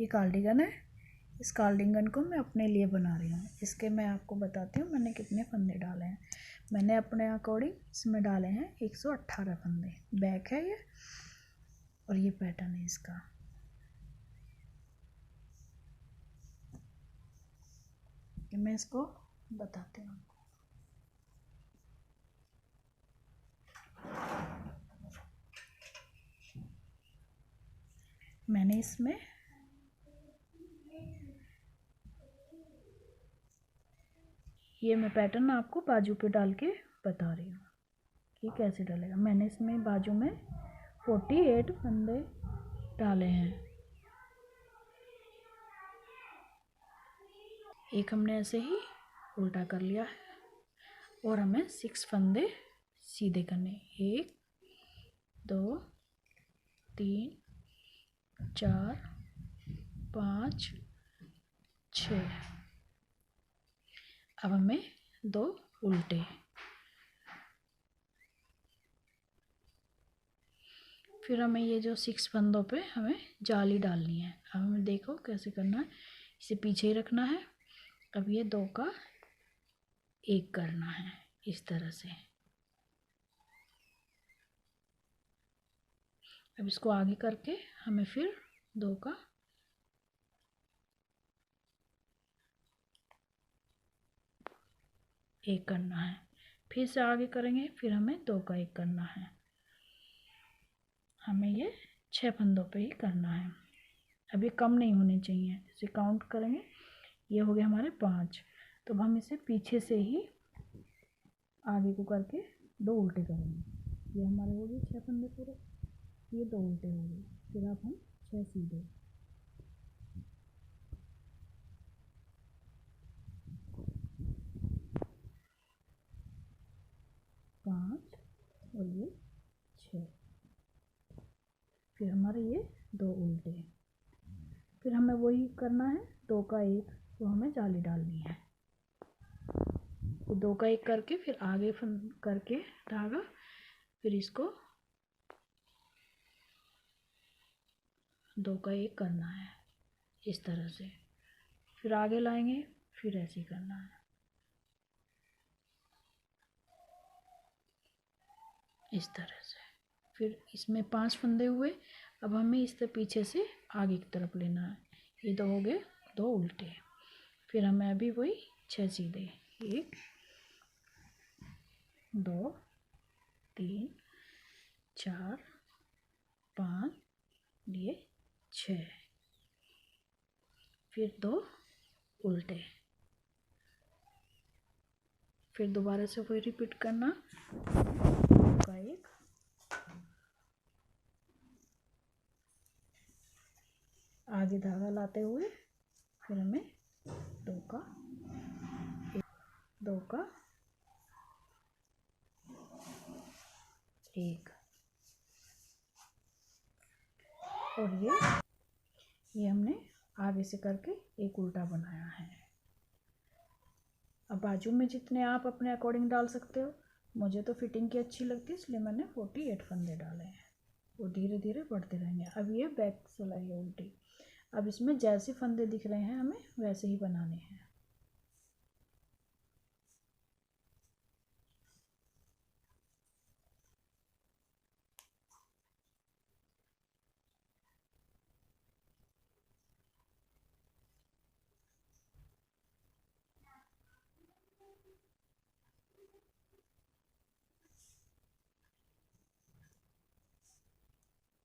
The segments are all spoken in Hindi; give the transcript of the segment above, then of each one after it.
ये कार्डिगन है। इस कार्डिगन को मैं अपने लिए बना रही हूँ। इसके मैं आपको बताती हूँ मैंने कितने फंदे डाले हैं। मैंने अपने अकॉर्डिंग इसमें डाले हैं 118 फंदे। बैक है ये और ये पैटर्न है इसका। मैं इसको बताती हूँ। मैंने इसमें ये मैं पैटर्न आपको बाजू पे डाल के बता रही हूँ कि कैसे डालेगा। मैंने इसमें बाजू में 48 फंदे डाले हैं। एक हमने ऐसे ही उल्टा कर लिया है और हमें 6 फंदे सीधे करने। 1 2 3 4 5 6। अब हमें 2 उल्टे। फिर हमें ये जो 6 फंदों पे हमें जाली डालनी है। अब हमें देखो कैसे करना है। इसे पीछे ही रखना है। अब ये 2 का 1 करना है इस तरह से। अब इसको आगे करके हमें फिर 2 का 1 करना है। फिर से आगे करेंगे, फिर हमें 2 का 1 करना है। हमें ये 6 फंदों पे ही करना है। अभी कम नहीं होने चाहिए। इसे काउंट करेंगे, ये हो गए हमारे 5। तो अब हम इसे पीछे से ही आगे को करके 2 उल्टे करेंगे। ये हमारे हो गए 6 फंदे पूरे। ये 2 उल्टे हो गए। फिर अब हम 6 सीधे। पाँच और ये 6। फिर हमारे ये 2 उल्टे। फिर हमें वही करना है 2 का 1। तो हमें जाली डालनी है। तो 2 का 1 करके फिर आगे करके धागा, फिर इसको 2 का 1 करना है इस तरह से। फिर आगे लाएंगे, फिर ऐसे ही करना है इस तरह से। फिर इसमें 5 फंदे हुए। अब हमें इससे पीछे से आगे की तरफ लेना है। ये 2 हो गए 2 उल्टे। फिर हमें अभी वही 6 सीधे। 1 2 3 4 5 ये 6। फिर 2 उल्टे। फिर दोबारा से वही रिपीट करना। 2 का 1 आगे धागा लाते हुए, फिर हमें 2 का 1 और ये हमने आगे से करके एक उल्टा बनाया है। अब बाजू में जितने आप अपने अकॉर्डिंग डाल सकते हो। मुझे तो फिटिंग की अच्छी लगती है, इसलिए मैंने 48 फंदे डाले हैं। वो धीरे धीरे बढ़ते रहेंगे। अब ये बैक सिलाई है उल्टी। अब इसमें जैसे फंदे दिख रहे हैं हमें वैसे ही बनाने हैं।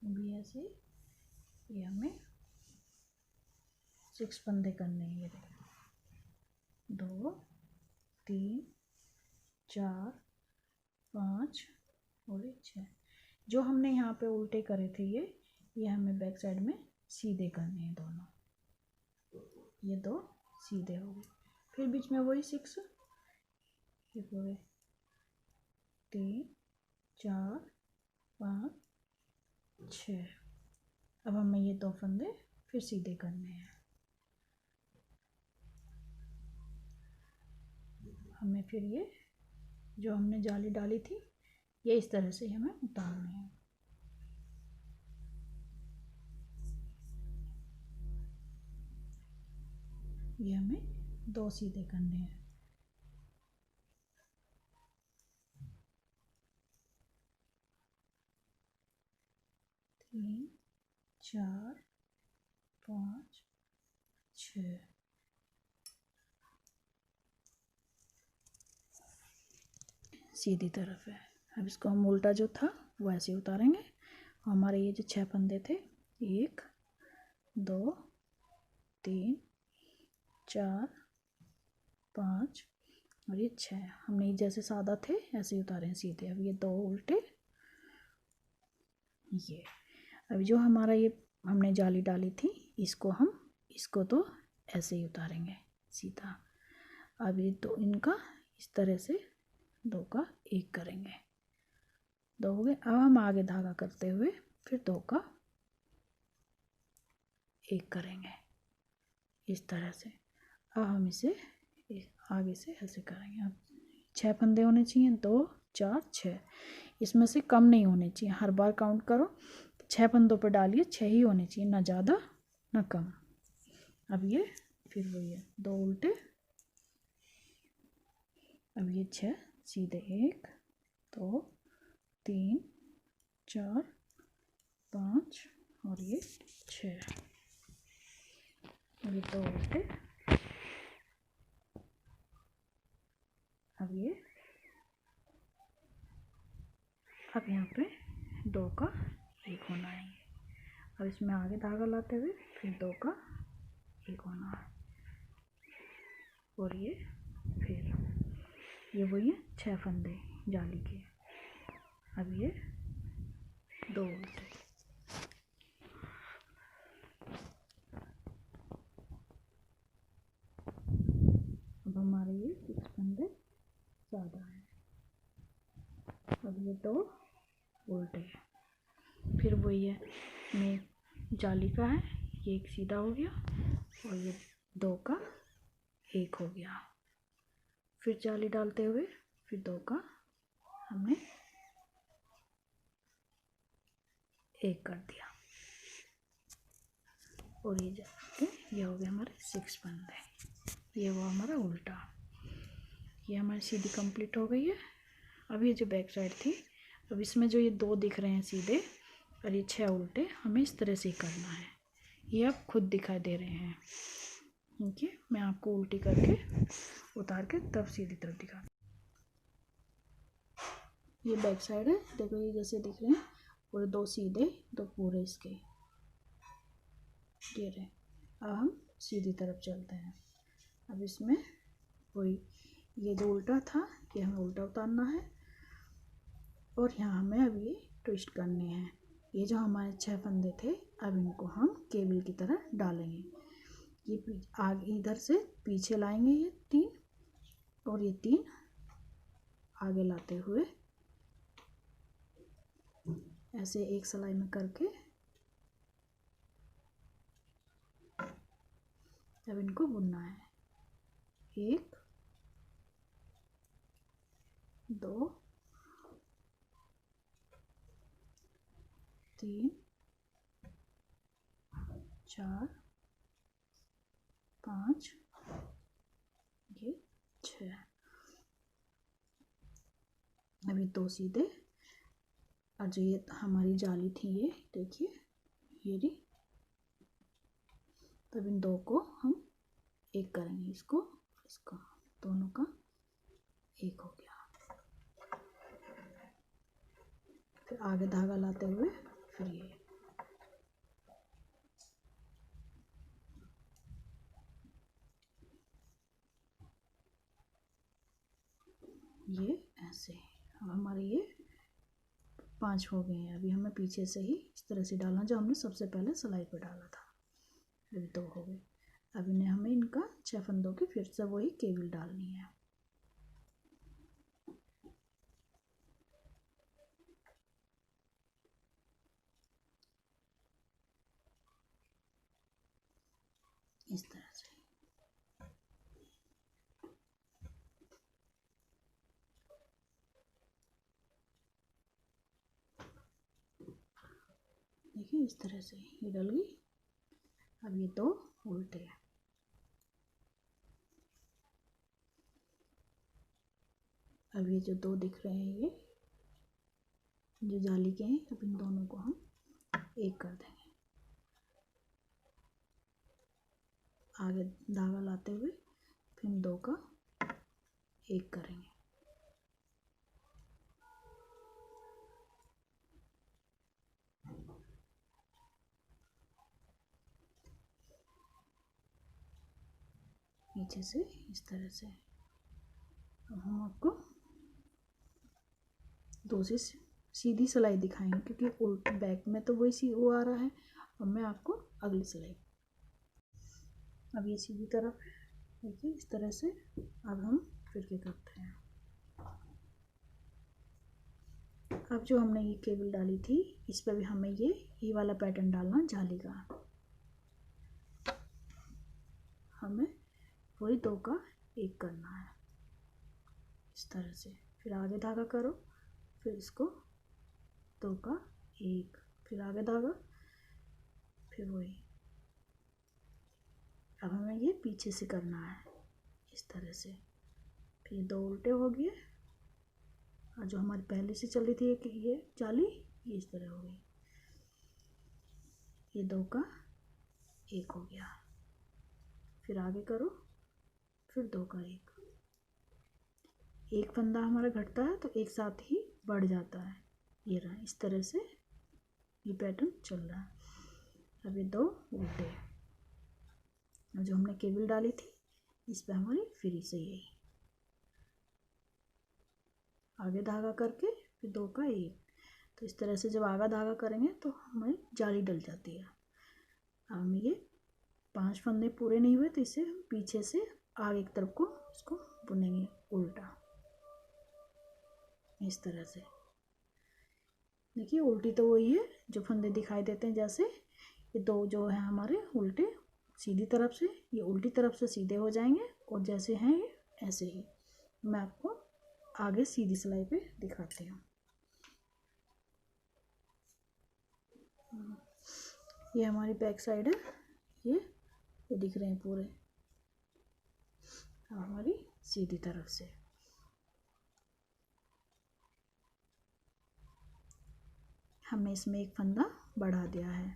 भी ऐसे ये हमें 6 फंदे करने हैं। ये 2 3 4 5 और 6। जो हमने यहाँ पे उल्टे करे थे ये हमें बैक साइड में सीधे करने हैं दोनों। ये 2 सीधे हो गए। फिर बीच में वही 6। ये पूरे 3 4 5 6। अब हमें ये 2 फंदे फिर सीधे करने हैं। हमें फिर ये जो हमने जाली डाली थी ये इस तरह से हमें उतारनी है। ये हमें 2 सीधे करने हैं। तीन, 4, 5, 6। सीधी तरफ है। अब इसको हम उल्टा जो था वो ऐसे उतारेंगे। हमारे ये जो 6 फंदे थे, 1, 2, 3, 4, 5 और ये 6, हमने जैसे सादा थे ऐसे ही उतारे हैं सीधे। अब ये 2 उल्टे, ये अब जो हमारा ये हमने जाली डाली थी, इसको तो ऐसे ही उतारेंगे सीधा। अब ये 2 इनका इस तरह से 2 का 1 करेंगे। 2 हो गए। अब हम आगे धागा करते हुए फिर 2 का 1 करेंगे इस तरह से। अब हम इसे आगे से ऐसे करेंगे। अब 6 फंदे होने चाहिए, 2, 4, 6। इसमें से कम नहीं होने चाहिए। हर बार काउंट करो, 6 फंदों पर डालिए, 6 ही होने चाहिए, ना ज़्यादा ना कम। अब ये फिर वही है, 2 उल्टे। अब ये 6 सीधे, 1, 2, 3, 4, 5 और ये 6। ये 2 उल्टे। अब यहाँ पे 2 का 1 होना है। अब इसमें आगे धागा लाते हुए फिर 2 का 1 होना है। और ये फिर ये वही है, 6 फंदे जाली के। अब ये 2 उल्टे। अब हमारे ये 6 फंदे ज़्यादा है। अब ये 2 उल्टे। फिर वही है, में जाली का है, ये 1 सीधा हो गया और ये 2 का 1 हो गया। फिर जाली डालते हुए फिर 2 का हमने 1 कर दिया। और ये जाके ये हो गए हमारे 6 फंदे। ये हुआ हमारा उल्टा। ये हमारी सीधी कंप्लीट हो गई है। अब ये जो बैक साइड थी, अब इसमें जो ये 2 दिख रहे हैं सीधे और ये 6 उल्टे, हमें इस तरह से ही करना है। ये अब खुद दिखाई दे रहे हैं। ठीक है, मैं आपको उल्टी करके उतार के तब सीधी तरफ दिखा। ये बैक साइड है, देखो ये जैसे दिख रहे हैं, पूरे 2 सीधे, 2 पूरे इसके ये रहे। अब हम सीधी तरफ चलते हैं। अब इसमें वही ये जो उल्टा था, ये हमें उल्टा उतारना है और यहाँ हमें अब ये ट्विस्ट करने हैं। ये जो हमारे 6 फंदे थे, अब इनको हम केबल की तरह डालेंगे। ये आगे इधर से पीछे लाएंगे, ये 3 और ये 3 आगे लाते हुए ऐसे एक सिलाई में करके अब इनको बुनना है। 1, 2, 3, 4, 5 ये 6। अभी 2 सीधे और जो ये हमारी जाली थी, ये देखिए ये रही। तब इन 2 को हम 1 करेंगे, इसको दोनों का 1 हो गया। फिर आगे धागा लाते हुए फिर ये ऐसे। अब हमारे ये 5 हो गए हैं। अभी हमें पीछे से ही इस तरह से डालना जो हमने सबसे पहले सिलाई पर डाला था। अभी 2 हो गए। अब इन्हें हमें इनका 6 फंदों की फिर से वही केबल डालनी है। इस तरह से देखिए, इस तरह से ये डल गई। अब ये 2 उल्टे हैं। अब ये जो दो दिख रहे हैं ये जो जाली के हैं, अब इन दोनों को हम एक कर देंगे। आगे धागा लाते हुए फिर हम दो का एक करेंगे। नीचे से इस तरह से। अब हम आपको दूसरी सीधी सिलाई दिखाएंगे क्योंकि उल्ट बैक में तो वही वो आ रहा है। अब मैं आपको अगली सिलाई, अब ये सीधी तरफ है, देखिए इस तरह से। अब हम फिर क्या करते हैं, अब जो हमने ये केबल डाली थी इस पर भी हमें ये वाला पैटर्न डालना जाली का। हमें वही दो का एक करना है इस तरह से। फिर आगे धागा करो, फिर इसको दो का एक, फिर आगे धागा, फिर वही। अब हमें ये पीछे से करना है इस तरह से। फिर दो उल्टे हो गए और जो हमारी पहले से चल रही थी ये जाली ये इस तरह हो गई। ये दो का एक हो गया, फिर आगे करो, फिर दो का एक फंदा हमारा घटता है तो एक साथ ही बढ़ जाता है। ये रहा, इस तरह से ये पैटर्न चल रहा है। अब ये दो उल्टे, और जो हमने केबल डाली थी इस पे हमारी फिर से यही आगे धागा करके फिर दो का एक। तो इस तरह से जब आगा धागा करेंगे तो हमारी जाली डल जाती है। अब हम ये 5 फंदे पूरे नहीं हुए तो इसे हम पीछे से आगे की तरफ को इसको बुनेंगे उल्टा इस तरह से। देखिए उल्टी तो वही है जो फंदे दिखाई देते हैं, जैसे ये दो जो है हमारे उल्टे सीधी तरफ से, ये उल्टी तरफ से सीधे हो जाएंगे और जैसे हैं ये ऐसे ही। मैं आपको आगे सीधी सिलाई पे दिखाती हूँ। ये हमारी बैक साइड है, ये दिख रहे हैं पूरे। अब हमारी सीधी तरफ से हमने इसमें एक फंदा बढ़ा दिया है,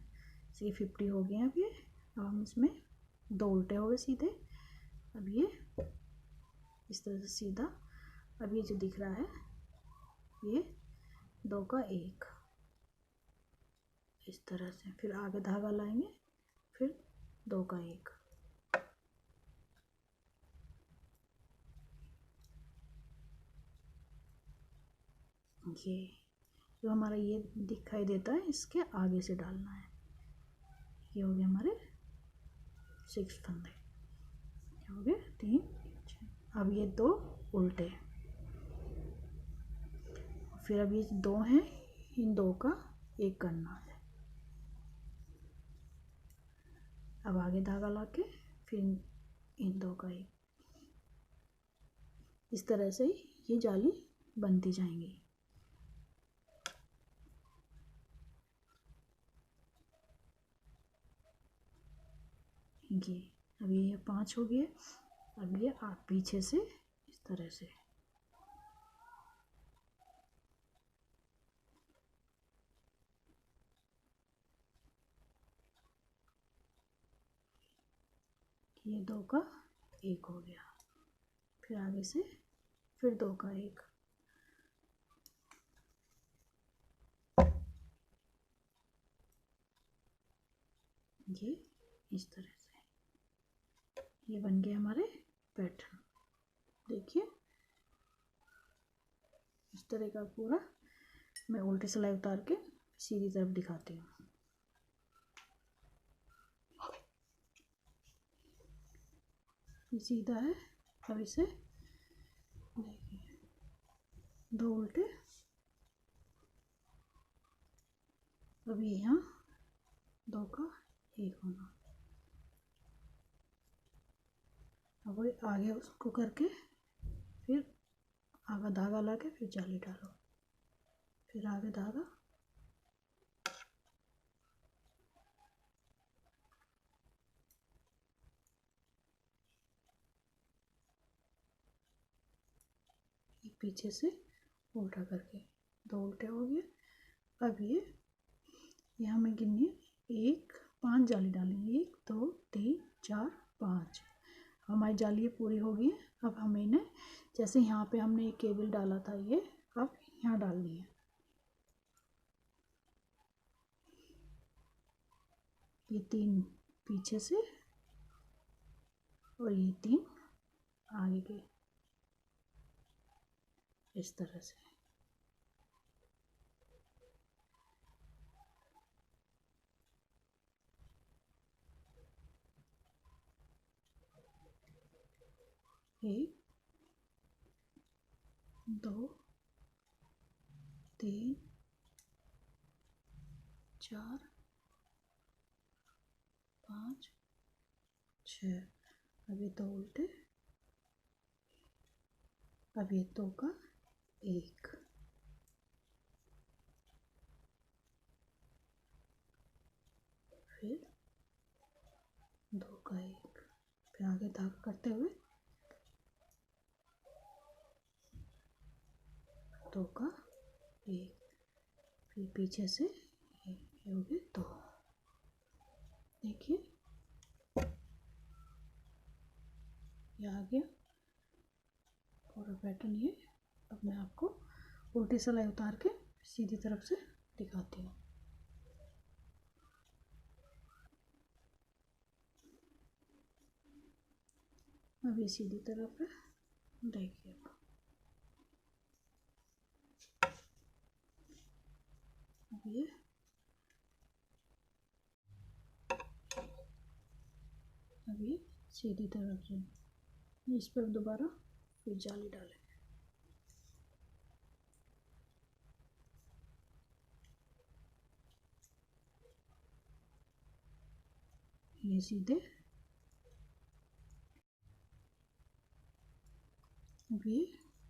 ये 50 हो गए अब ये। अब हम इसमें दो उल्टे हो गए सीधे। अब ये इस तरह से सीधा। अब ये जो दिख रहा है ये दो का एक इस तरह से, फिर आगे धागा लाएंगे, फिर दो का एक। ये जो हमारा ये दिखाई देता है इसके आगे से डालना है। ये हो गए हमारे 6 फंदे, हो गए 3 6। अब ये दो उल्टे, फिर अब ये दो हैं, इन दो का एक करना है। अब आगे धागा लाके फिर इन दो का एक। इस तरह से ये जाली बनती जाएंगी। ये अब ये 5 हो गए। अब ये आप पीछे से इस तरह से ये दो का एक हो गया, फिर आगे से फिर दो का एक। ये इस तरह से ये बन गए हमारे पैटर्न। देखिए इस तरह का पूरा। मैं उल्टी सिलाई उतार के सीधी तरफ दिखाती हूँ। ये सीधा है। अब इसे देखिए दो उल्टे, अभी यहाँ दो का एक होना। अब वही आगे उसको करके फिर आगे धागा ला के फिर जाली डालो, फिर आगे धागा, पीछे से उल्टा करके, 2 उल्टे हो गए। अब ये हमें गिननी है, 5 जाली डालेंगे, 1 2 3 4 5। हमारी जाली पूरी हो गई है। अब हमें इन्हें, जैसे यहाँ पे हमने एक केबल डाला था, ये अब यहाँ डालनी है। ये 3 पीछे से और ये 3 आगे के, इस तरह से। एक 2 3 4 5 6। अब ये 2 उल्टे, अब ये 2 का 1, फिर 2 का 1, फिर आगे धागा करते हुए 2 का 1, फिर पीछे से ये हो गए 2। देखिए ये आ गया पूरा पैटर्न। ये अब मैं आपको उल्टी सिलाई उतार के सीधी तरफ से दिखाती हूँ। अब ये सीधी तरफ है, देखिए अब ये सीधी तरफ से, इस पर दोबारा फिर जाली डालेंगे। ये सीधे, अब ये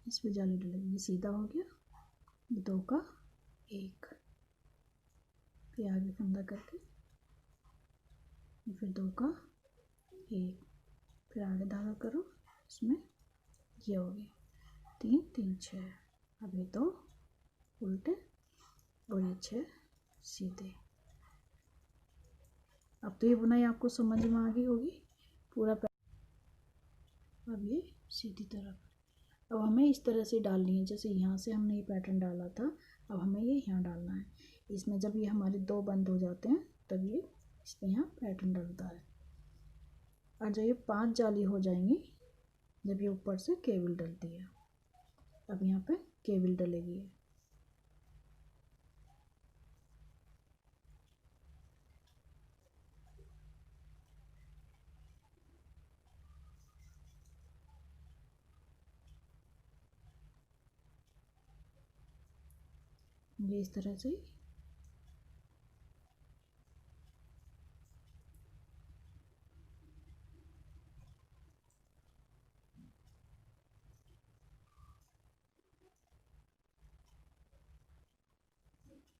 इस पर जाली डालेंगे। ये सीधा हो गया, 2 का 1, फिर आगे फंदा करके, फिर 2 का 1, फिर आगे धागा करो, इसमें ये हो गया 3 3 6। अब ये 2 उल्टे और ये 6 सीधे। अब तो ये बुनाई आपको समझ में आ गई होगी पूरा। अब ये सीधी तरफ, अब हमें इस तरह से डालनी है, जैसे यहाँ से हमने ये पैटर्न डाला था, अब हमें ये यहाँ डालना है। इसमें जब ये हमारे 2 बंद हो जाते हैं तब ये इसमें यहाँ पैटर्न डलता है। और जब ये 5 जाली हो जाएंगी, जब ये ऊपर से केबल डलती है, अब यहाँ पे केबल डलेगी। ये इस तरह से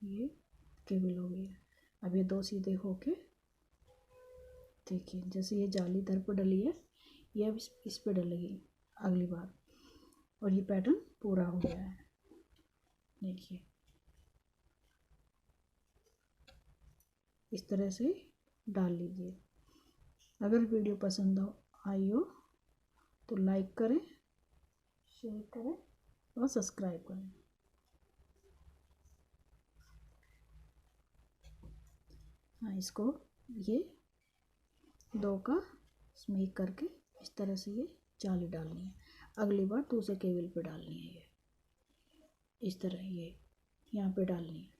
ये केबल हो गई है। अब ये 2 सीधे होके, देखिए जैसे ये जाली इधर पर डली है, ये अब इस पर डलेगी अगली बार, और ये पैटर्न पूरा हो गया है। देखिए इस तरह से डाल लीजिए। अगर वीडियो पसंद आई हो तो लाइक करें, शेयर करें और सब्सक्राइब करें। हाँ, इसको ये 2 का इसमें एक करके इस तरह से ये जाली डालनी है। अगली बार दूसरे केबल पे डालनी है, ये इस तरह ये यहाँ पे डालनी है।